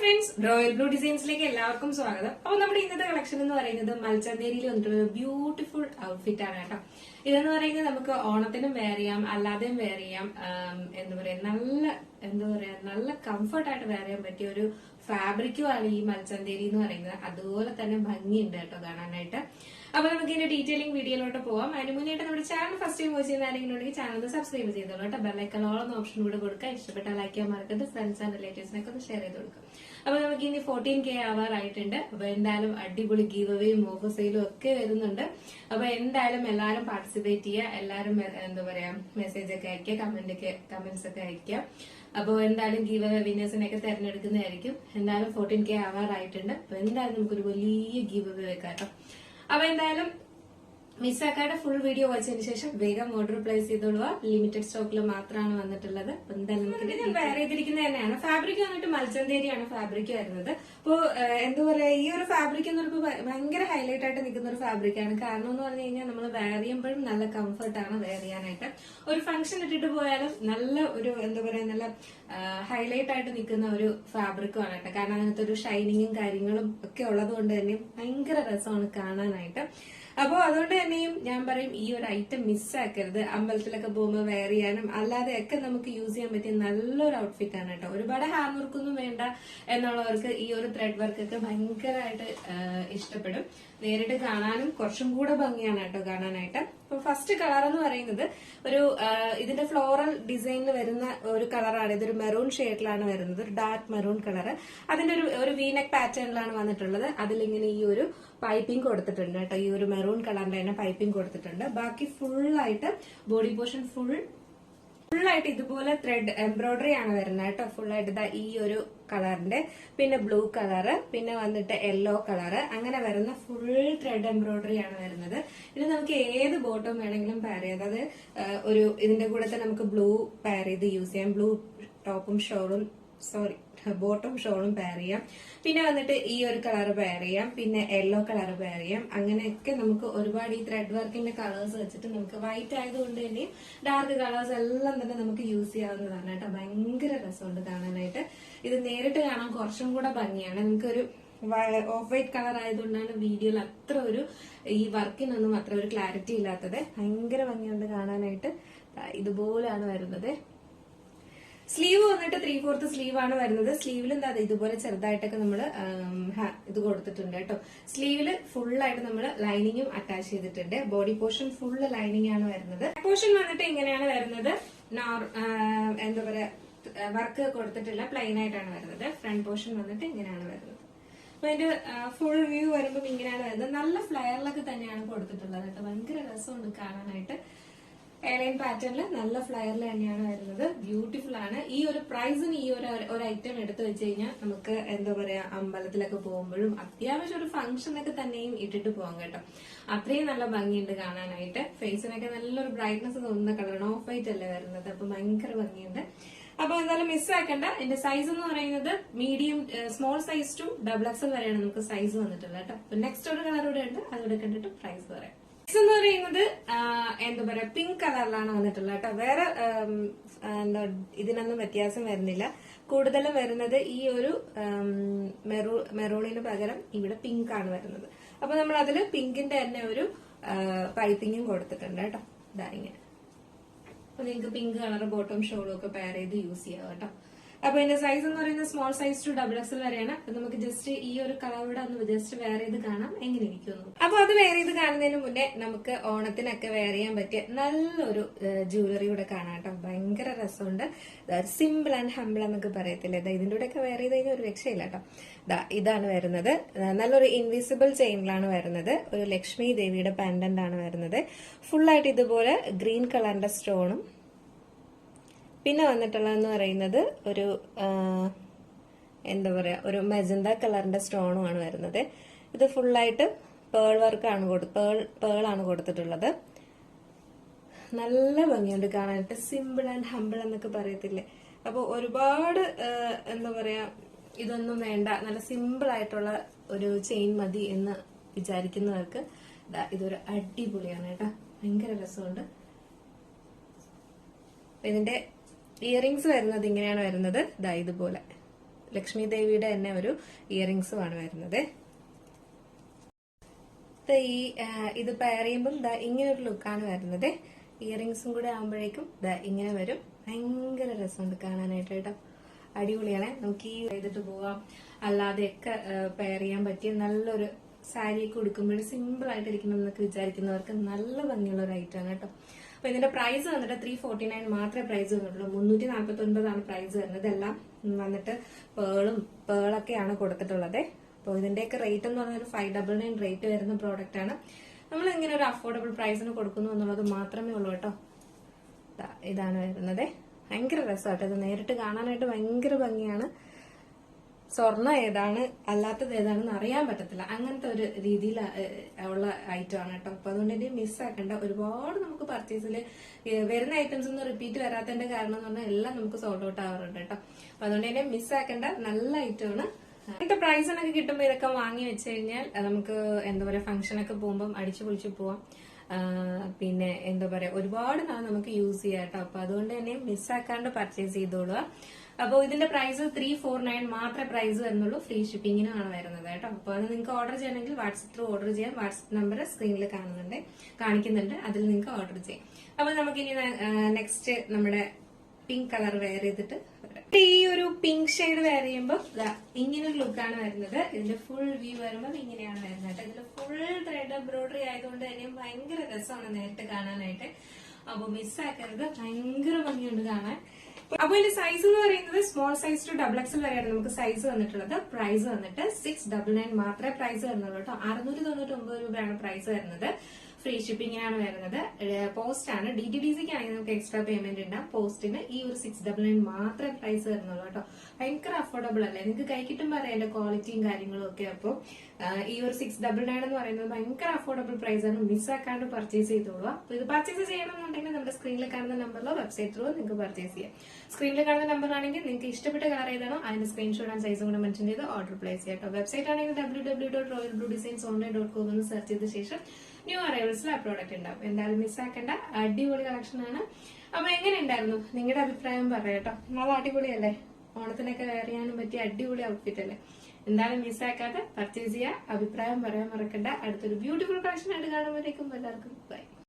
Friends, royal blue ഡിസൈൻസിലേക്ക് എല്ലാവർക്കും സ്വാഗതം. അപ്പോൾ നമ്മുടെ ഇന്നത്തെ കളക്ഷൻ എന്ന് പറയുന്നത് മൽച്ചന്തേരിയിൽ വന്നിട്ടുള്ള ബ്യൂട്ടിഫുൾ ഔട്ട്ഫിറ്റ് ആണ് കേട്ടോ. ഇതെന്ന് പറയുന്നത് നമുക്ക് ഓണത്തിനും വെയർ ചെയ്യാം, അല്ലാതെയും വെയർ ചെയ്യാം. നല്ല കംഫർട്ടായിട്ട് വെയർ ചെയ്യാൻ പറ്റിയ ഒരു ഫാബ്രിക്കുമാണ് ഈ മൽച്ചന്തേരി എന്ന് പറയുന്നത്. അതുപോലെ തന്നെ ഭംഗിയുണ്ട് കേട്ടോ കാണാനായിട്ട്. അപ്പൊ നമുക്ക് ഇതിന്റെ ഡീറ്റെയിലിംഗ് വീഡിയോയിലോട്ട് പോവാം. അതിന് മുന്നേറ്റ് നമ്മുടെ ചാനൽ ഫസ്റ്റ് ടൈം വാച്ച് ചെയ്യുന്ന ആരെങ്കിലും ഉണ്ടെങ്കിൽ ചാനൽ ഒന്ന് സബ്സ്ക്രൈബ് ചെയ്തോളൂ കേട്ടോ. ബെല്ലൈക്കൺ ഓൾ എന്ന ഓപ്ഷൻ കൂടെ കൊടുക്കുക. ഇഷ്ടപ്പെട്ടാൽ ലൈക്ക് ചെയ്യാൻ മറക്കരുത്. ഫ്രണ്ട്സ് ആൻഡ് റിലേറ്റീവ്സിനൊക്കെ ഒന്ന് ഷെയർ ചെയ്ത് കൊടുക്കുക. അപ്പൊ നമുക്ക് ഇനി 14K ആവാറായിട്ടുണ്ട്. അപ്പൊ എന്തായാലും അടിപൊളി ഗീവ് അവേയും ഓഫർ സെയിലും ഒക്കെ വരുന്നുണ്ട്. അപ്പൊ എന്തായാലും എല്ലാവരും പാർട്ടിസിപ്പേറ്റ് ചെയ്യുക. എല്ലാവരും മെസ്സേജ് ഒക്കെ അയക്കുക, കമന്റ്സ് ഒക്കെ അയക്കുക. അപ്പോൾ എന്തായാലും ഗീവ് അവേ വിന്നേഴ്സിനെയൊക്കെ തെരഞ്ഞെടുക്കുന്നതായിരിക്കും. എന്തായാലും 14K ആവാറായിട്ടുണ്ട്. അപ്പൊ എന്തായാലും നമുക്കൊരു വലിയ ഗീവ് അവേ വെക്കാം. അപ്പൊ എന്തായാലും മിസ്സാക്കാതെ ഫുൾ വീഡിയോ വായിച്ചതിന് ശേഷം വേഗം ഓർഡർ പ്ലേസ് ചെയ്തോളുക. ലിമിറ്റഡ് സ്റ്റോക്കിൽ മാത്രമാണ് വന്നിട്ടുള്ളത്. എന്തായാലും നമുക്ക് വേറെ ചെയ്തിരിക്കുന്നത് തന്നെയാണ്. ഫാബ്രിക് വന്നിട്ട് മൽച്ചന്തേരിയാണ് ഫാബ്രിക് വരുന്നത്. അപ്പോ എന്താ പറയാ, ഈ ഒരു ഫാബ്രിക് എന്ന് പറയുമ്പോൾ ഭയങ്കര ഹൈലൈറ്റ് ആയിട്ട് നിൽക്കുന്ന ഒരു ഫാബ്രിക്കാണ്. കാരണം എന്ന് പറഞ്ഞു കഴിഞ്ഞാൽ നമ്മൾ വെയർ ചെയ്യുമ്പോഴും നല്ല കംഫർട്ടാണ് വെയർ ചെയ്യാനായിട്ട്. ഒരു ഫംഗ്ഷൻ ഇട്ടിട്ട് പോയാലും നല്ല ഒരു നല്ല ഹൈലൈറ്റ് ആയിട്ട് നിൽക്കുന്ന ഒരു ഫാബ്രിക്കുമാണ് കേട്ടോ. കാരണം അതിനകത്ത് ഒരു ഷൈനിങ്ങും കാര്യങ്ങളും ഒക്കെ ഉള്ളത് കൊണ്ട് തന്നെ ഭയങ്കര രസമാണ് കാണാനായിട്ട്. അപ്പോ അതുകൊണ്ട് തന്നെയും ഞാൻ പറയും, ഈ ഒരു ഐറ്റം മിസ്സാക്കരുത്. അമ്പലത്തിലൊക്കെ പോകുമ്പോൾ വെയർ ചെയ്യാനും അല്ലാതെയൊക്കെ നമുക്ക് യൂസ് ചെയ്യാൻ പറ്റിയ നല്ലൊരു ഔട്ട്ഫിറ്റ് ആണ് കേട്ടോ. ഒരുപാട് ഹാൻഡ് വർക്കൊന്നും വേണ്ട എന്നുള്ളവർക്ക് ഈ ഒരു ത്രെഡ് വർക്ക് ഒക്കെ ഭയങ്കരമായിട്ട് ഇഷ്ടപ്പെടും. നേരിട്ട് കാണാനും കുറച്ചും കൂടെ ഭംഗിയാണ് കേട്ടോ കാണാനായിട്ട്. അപ്പൊ ഫസ്റ്റ് കളർ എന്ന് പറയുന്നത് ഇതിന്റെ ഫ്ലോറൽ ഡിസൈനിൽ വരുന്ന ഒരു കളറാണ്. ഇതൊരു മെറൂൺ ഷെയ്ഡിലാണ് വരുന്നത്, ഒരു ഡാർക്ക് മെറൂൺ കളർ. അതിന്റെ ഒരു വീനെക്ക് പാറ്റേണിലാണ് വന്നിട്ടുള്ളത്. അതിലിങ്ങനെ ഈ ഒരു പൈപ്പിംഗ് കൊടുത്തിട്ടുണ്ട് കേട്ടോ. ഈ ഒരു മെറൂൺ കളറിന്റെ തന്നെ പൈപ്പിംഗ് കൊടുത്തിട്ടുണ്ട്. ബാക്കി ഫുള്ളായിട്ട് ബോഡി പോർഷൻ ഫുള്ളായിട്ട് ഇതുപോലെ ത്രെഡ് എംബ്രോയിഡറി ആണ് വരുന്നത് കേട്ടോ. ഫുള്ളായിട്ട് ഈ ഒരു കളറിന്റെ, പിന്നെ ബ്ലൂ കളറ്, പിന്നെ വന്നിട്ട് യെല്ലോ കളറ്, അങ്ങനെ വരുന്ന ഫുൾ ത്രെഡ് എംബ്രോയിഡറി ആണ് വരുന്നത്. ഇത് നമുക്ക് ഏത് ബോട്ടം വേണമെങ്കിലും പെയർ ചെയ്യാം. അതായത് ഇതിന്റെ കൂടെ തന്നെ നമുക്ക് ബ്ലൂ പെയർ ചെയ്ത് യൂസ് ചെയ്യാം. ബ്ലൂ ടോപ്പും ബോട്ടം ഷോളും പെയർ ചെയ്യാം. പിന്നെ വന്നിട്ട് ഈ ഒരു കളർ പെയർ ചെയ്യാം, പിന്നെ യെല്ലോ കളർ പെയർ ചെയ്യാം. അങ്ങനെയൊക്കെ നമുക്ക് ഒരുപാട് ഈ ത്രെഡ് വർക്കിന്റെ കളേഴ്സ് വെച്ചിട്ട് നമുക്ക് വൈറ്റ് ആയതുകൊണ്ട് തന്നെ ഡാർക്ക് കളേഴ്സ് എല്ലാം തന്നെ നമുക്ക് യൂസ് ചെയ്യാവുന്നതാണ് കേട്ടോ. ഭയങ്കര രസമുണ്ട് കാണാനായിട്ട്. ഇത് നേരിട്ട് കാണാൻ കുറച്ചും കൂടെ ഭംഗിയാണ്. നമുക്കൊരു ഓഫ് വൈറ്റ് കളർ ആയതുകൊണ്ടാണ് വീഡിയോയിൽ ഈ വർക്കിനൊന്നും അത്ര ഒരു ക്ലാരിറ്റി ഇല്ലാത്തത്. ഭയങ്കര ഭംഗിയുണ്ട് കാണാനായിട്ട്. ഇതുപോലെയാണ് വരുന്നത്. സ്ലീവ് വന്നിട്ട് 3/4 സ്ലീവ് ആണ് വരുന്നത്. സ്ലീവിൽ ഇതുപോലെ ചെറുതായിട്ടൊക്കെ നമ്മള് ഇത് കൊടുത്തിട്ടുണ്ട് കേട്ടോ. സ്ലീവില് ഫുള്ളായിട്ട് നമ്മൾ ലൈനിങ്ങും അറ്റാച്ച് ചെയ്തിട്ടുണ്ട്. ബോഡി പോർഷൻ ഫുള്ള് ലൈനിങ് ആണ് വരുന്നത്. പോർഷൻ വന്നിട്ട് ഇങ്ങനെയാണ് വരുന്നത്. വർക്ക് കൊടുത്തിട്ടില്ല, പ്ലെയിൻ ആയിട്ടാണ് വരുന്നത്. ഫ്രണ്ട് പോർഷൻ വന്നിട്ട് ഇങ്ങനെയാണ് വരുന്നത്. അപ്പൊ അതിന്റെ ഫുൾ വ്യൂ വരുമ്പോൾ ഇങ്ങനെയാണ് വരുന്നത്. നല്ല ഫ്ലയറിലൊക്കെ തന്നെയാണ് കൊടുത്തിട്ടുള്ളത് കേട്ടോ. ഭയങ്കര രസമുണ്ട് കാണാനായിട്ട്. എയർലൈൻ പാറ്റേണിൽ നല്ല ഫ്ലയറിൽ തന്നെയാണ് വരുന്നത്. ബ്യൂട്ടിഫുൾ ആണ്. ഈ ഒരു പ്രൈസിന് ഈ ഒരു ഐറ്റം എടുത്തു വെച്ച് കഴിഞ്ഞാൽ നമുക്ക് അമ്പലത്തിലൊക്കെ പോകുമ്പോഴും അത്യാവശ്യം ഒരു ഫംഗ്ഷനൊക്കെ തന്നെയും ഇട്ടിട്ട് പോകാം കേട്ടോ. അത്രയും നല്ല ഭംഗിയുണ്ട് കാണാനായിട്ട്. ഫേസിനൊക്കെ നല്ലൊരു ബ്രൈറ്റ്നസ് തോന്നുന്ന കളറാണ്. ഓഫ് വൈറ്റ് അല്ലേ വരുന്നത്. അപ്പൊ ഭയങ്കര ഭംഗിയുണ്ട്. അപ്പൊ എന്തായാലും മിസ്സാക്കണ്ട. എന്റെ സൈസ് എന്ന് പറയുന്നത് medium, small size to XXL വരെയാണ് നമുക്ക് സൈസ് വന്നിട്ടുള്ളത് കേട്ടോ. നെക്സ്റ്റ് ഒരു കളർ കൂടെ ഉണ്ട്, അതുകൂടെ കണ്ടിട്ട് പ്രൈസ് പറയാം. എന്ന് പറയുന്നത് പിങ്ക് കളറിലാണ് വന്നിട്ടുള്ളത് കേട്ടോ. വേറെ ഇതിനൊന്നും വ്യത്യാസം വരുന്നില്ല. കൂടുതലും വരുന്നത് ഈ ഒരു മെറൂണിന് പകരം ഇവിടെ പിങ്ക് ആണ് വരുന്നത്. അപ്പൊ നമ്മൾ അതില് പിങ്കിന്റെ തന്നെ ഒരു പൈപ്പിങ്ങും കൊടുത്തിട്ടുണ്ട് കേട്ടോ. ഇങ്ങനെ അപ്പൊ നിങ്ങൾക്ക് പിങ്ക് കളർ ബോട്ടം ഷോളും ഒക്കെ പെയർ ചെയ്ത് യൂസ് ചെയ്യാം കേട്ടോ. അപ്പൊ ഇതിന്റെ സൈസ് എന്ന് പറയുന്നത് സ്മോൾ സൈസ് ടു XXL വരെയാണ്. അപ്പൊ നമുക്ക് ജസ്റ്റ് ഈ ഒരു കളറൂടെ ഒന്ന് ജസ്റ്റ് വെയർ ചെയ്ത് കാണാം എങ്ങനെ ഇരിക്കുന്നു. അപ്പൊ അത് വെയർ ചെയ്ത് കാണുന്നതിന് മുന്നേ നമുക്ക് ഓണത്തിനൊക്കെ വെയർ ചെയ്യാൻ പറ്റിയ നല്ലൊരു ജ്വല്ലറി കൂടെ കാണാം കേട്ടോ. ഭയങ്കര രസമുണ്ട്. സിമ്പിൾ ആൻഡ് ഹംബിൾ എന്നൊക്കെ പറയത്തില്ലേ, ഇതിന്റെ കൂടെ ഒക്കെ വെയർ ചെയ്ത് കഴിഞ്ഞാൽ ഒരു രക്ഷയില്ല കേട്ടോ. ഇതാണ് വരുന്നത്. നല്ലൊരു ഇൻവിസിബിൾ ചെയിനിലാണ് വരുന്നത്. ഒരു ലക്ഷ്മി ദേവിയുടെ പെൻഡന്റ് ആണ് വരുന്നത്. ഫുള്ളായിട്ട് ഇതുപോലെ ഗ്രീൻ കളറിന്റെ സ്റ്റോണും, പിന്നെ വന്നിട്ടുള്ളതെന്ന് പറയുന്നത് ഒരു മെജന്ത കളറിന്റെ സ്റ്റോണും ആണ് വരുന്നത്. ഇത് ഫുള്ളായിട്ട് പേൾ ആണ് കൊടുത്തിട്ടുള്ളത്. നല്ല ഭംഗിയുണ്ട് കാണാനായിട്ട്. സിമ്പിൾ ആൻഡ് ഹംബിൾ എന്നൊക്കെ പറയത്തില്ലേ. അപ്പൊ ഒരുപാട് ഇതൊന്നും വേണ്ട, നല്ല സിമ്പിൾ ആയിട്ടുള്ള ഒരു ചെയിൻ മതി എന്ന് വിചാരിക്കുന്നവർക്ക് ഇതൊരു അടിപൊളിയാണ് കേട്ടോ. ഭയങ്കര രസമുണ്ട്. ഇതിന്റെ ഇയറിംഗ്സ് വരുന്നത് ഇങ്ങനെയാണ് വരുന്നത്. ഇതുപോലെ ലക്ഷ്മി ദേവിയുടെ തന്നെ ഒരു ഇയറിംഗ്സും ആണ് വരുന്നത്. ഇത് പെയർ ചെയ്യുമ്പോൾ ഇങ്ങനെ ഒരു ലുക്കാണ് വരുന്നത്. ഇയറിംഗ്സും കൂടെ ആകുമ്പോഴേക്കും ഇങ്ങനെ വരും. ഭയങ്കര രസമുണ്ട് കാണാനായിട്ട് കേട്ടോ, അടിപൊളിയാണ്. നമുക്ക് ഈ ചെയ്തിട്ട് പോവാം, അല്ലാതെയൊക്കെ പെയർ ചെയ്യാൻ പറ്റിയ നല്ലൊരു സാരിയൊക്കെ ഉടുക്കുമ്പോൾ സിമ്പിൾ ആയിട്ട് ഇരിക്കണം എന്നൊക്കെ വിചാരിക്കുന്നവർക്ക് നല്ല ഭംഗിയുള്ള ഒരു ഐറ്റം ആണ് കേട്ടോ. അപ്പൊ ഇതിന്റെ പ്രൈസ് വന്നിട്ട് 349 മാത്രമേ പ്രൈസ് വന്നിട്ടുള്ളൂ. 349 പ്രൈസ് വരുന്നത്. എല്ലാം വന്നിട്ട് പേളൊക്കെയാണ് കൊടുത്തിട്ടുള്ളത്. അപ്പോൾ ഇതിന്റെയൊക്കെ റേറ്റ് എന്ന് പറഞ്ഞാൽ 599 റേറ്റ് വരുന്ന പ്രോഡക്റ്റ് ആണ്. നമ്മൾ ഇങ്ങനെ ഒരു അഫോർഡബിൾ പ്രൈസിന് കൊടുക്കുന്നു എന്നുള്ളത് മാത്രമേ ഉള്ളൂ കേട്ടോ. ഇതാണ് വരുന്നത്. ഭയങ്കര രസമാട്ടോ, ഇത് നേരിട്ട് കാണാനായിട്ട് ഭയങ്കര ഭംഗിയാണ്. സ്വർണ്ണം ഏതാണ് അല്ലാത്തത് ഏതാണെന്ന് അറിയാൻ പറ്റത്തില്ല, അങ്ങനത്തെ ഒരു രീതിയിൽ ഉള്ള ഐറ്റം ആണ് കേട്ടോ. അപ്പൊ അതുകൊണ്ട് തന്നെ മിസ്സാക്കേണ്ട. ഒരുപാട് നമുക്ക് പർച്ചേസിൽ വരുന്ന ഐറ്റംസ് ഒന്നും റിപ്പീറ്റ് വരാത്തതിന്റെ കാരണം എന്ന് പറഞ്ഞാൽ എല്ലാം നമുക്ക് സോൾഡ് ഔട്ട് ആവാറുണ്ട് കേട്ടോ. അപ്പൊ അതുകൊണ്ട് തന്നെ മിസ്സാക്കേണ്ട നല്ല ഐറ്റമാണ്. ഇങ്ങനത്തെ പ്രൈസിനൊക്കെ കിട്ടുമ്പോൾ ഇതൊക്കെ വാങ്ങി വെച്ച് കഴിഞ്ഞാൽ നമുക്ക് എന്താ പറയാ, ഫംഗ്ഷനൊക്കെ പോകുമ്പോൾ അടിച്ചു പൊളിച്ചു പോവാം. പിന്നെ എന്താ പറയാ, ഒരുപാട് നാൾ നമുക്ക് യൂസ് ചെയ്യാം കേട്ടോ. അപ്പൊ അതുകൊണ്ട് തന്നെ മിസ്സാക്കാണ്ട് പർച്ചേസ് ചെയ്തോളുക. അപ്പോൾ ഇതിന്റെ പ്രൈസ് 349 മാത്രമേ പ്രൈസ് വരുന്നുള്ളൂ. ഫ്രീ ഷിപ്പിങ്ങിനാണ് വരുന്നത് കേട്ടോ. അപ്പോൾ അത് നിങ്ങൾക്ക് ഓർഡർ ചെയ്യണമെങ്കിൽ വാട്സ്ആപ്പ് ത്രൂ ഓർഡർ ചെയ്യാം. വാട്സ്ആപ്പ് നമ്പർ സ്ക്രീനിൽ കാണിക്കുന്നുണ്ട്, അതിൽ നിങ്ങൾക്ക് ഓർഡർ ചെയ്യാം. അപ്പൊ നമുക്കിനി നെക്സ്റ്റ് നമ്മുടെ പിങ്ക് കളർ വെയർ ചെയ്തിട്ട് ഈ ഒരു പിങ്ക് ഷെയ്ഡ് വെയർ ചെയ്യുമ്പോൾ ഇങ്ങനെ ഒരു ലുക്കാണ് വരുന്നത്. ഇതിന്റെ ഫുൾ വ്യൂ വരുമ്പോൾ ഇങ്ങനെയാണ് വരുന്നത്. ഇതിന്റെ ഫുൾ ത്രെഡ് എംബ്രോയിഡറി ആയതുകൊണ്ട് തന്നെ ഭയങ്കര രസമാണ് നേരിട്ട് കാണാനായിട്ട്. അപ്പൊ മിസ്സാക്കരുത്, ഭയങ്കര ഭംഗിയുണ്ട് കാണാൻ. അപ്പൊ ഇതിന്റെ സൈസ് എന്ന് പറയുന്നത് സ്മോൾ സൈസ് ടു XXL വരെയാണ് നമുക്ക് സൈസ് വന്നിട്ടുള്ളത്. പ്രൈസ് വന്നിട്ട് 699 മാത്രമേ പ്രൈസ് വരുന്നുള്ളൂ കേട്ടോ. 699 രൂപയാണ് പ്രൈസ് വരുന്നത്. ഫ്രീ ഷിപ്പിങ്ങിനാണ് വരുന്നത്. പോസ്റ്റ് ആണ്. DTDCക്ക് ആണെങ്കിൽ നമുക്ക് എക്സ്ട്രാ പേയ്മെന്റ് ഉണ്ടാവും. പോസ്റ്റിന് ഈ ഒരു 699 മാത്രമേ പ്രൈസ് വരുന്നുള്ളൂ കേട്ടോ. ഭയങ്കര അഫോർഡബിൾ അല്ലേ, നിങ്ങൾക്ക് കൈ കിട്ടുമ്പോൾ അറിയാം അതിന്റെ ക്വാളിറ്റിയും കാര്യങ്ങളും ഒക്കെ. അപ്പോൾ ഈ ഒരു 699 എന്ന് പറയുന്നത് ഭയങ്കര അഫോർഡബിൾ പ്രൈസ് ആണ്. മിസ്സാക്കാണ്ട് പർച്ചേസ് ചെയ്തോളുക. അപ്പൊ ഇത് പർച്ചേസ് ചെയ്യണമെന്നുണ്ടെങ്കിൽ നമ്മുടെ സ്ക്രീനിൽ കാണുന്ന നമ്പറിലോ വെബ്സൈറ്റ് ത്രൂ നിങ്ങൾക്ക് പർച്ചേസ് ചെയ്യാം. സ്ക്രീനിൽ കാണുന്ന നമ്പർ ആണെങ്കിൽ നിങ്ങൾക്ക് ഇഷ്ടപ്പെട്ട കളർ ഏതാണോ അതിന്റെ സ്ക്രീൻഷോട്ട് ആൻഡ് സൈസും കൂടെ മെൻഷൻ ചെയ്ത് ഓർഡർ പ്ലേസ് ചെയ്യാം കേട്ടോ. വെബ്സൈറ്റ് ആണെങ്കിൽ www.royalbluedesignsonline.com എന്ന് സെർച്ച് ചെയ്ത ശേഷം ന്യൂ അറൈവൽസിൽ ആ പ്രോഡക്റ്റ് ഉണ്ടാവും. എന്തായാലും മിസ്സാക്കേണ്ട, അടിപൊളി കളക്ഷൻ ആണ്. അപ്പൊ എങ്ങനെ ഉണ്ടായിരുന്നു നിങ്ങളുടെ അഭിപ്രായം പറയാട്ടോ. നല്ല അടിപൊളിയല്ലേ, ഓണത്തിനൊക്കെ വെയർ ചെയ്യാനും പറ്റിയ അടിപൊളി ഔട്ട്ഫിറ്റ് അല്ലേ. എന്തായാലും മിസ്സാക്കാതെ പർച്ചേസ് ചെയ്യുക. അഭിപ്രായം പറയാൻ മറക്കണ്ട. അടുത്തൊരു ബ്യൂട്ടിഫുൾ കളക്ഷൻ ആയിട്ട് കാണുമ്പോഴേക്കും എല്ലാവർക്കും ബൈ.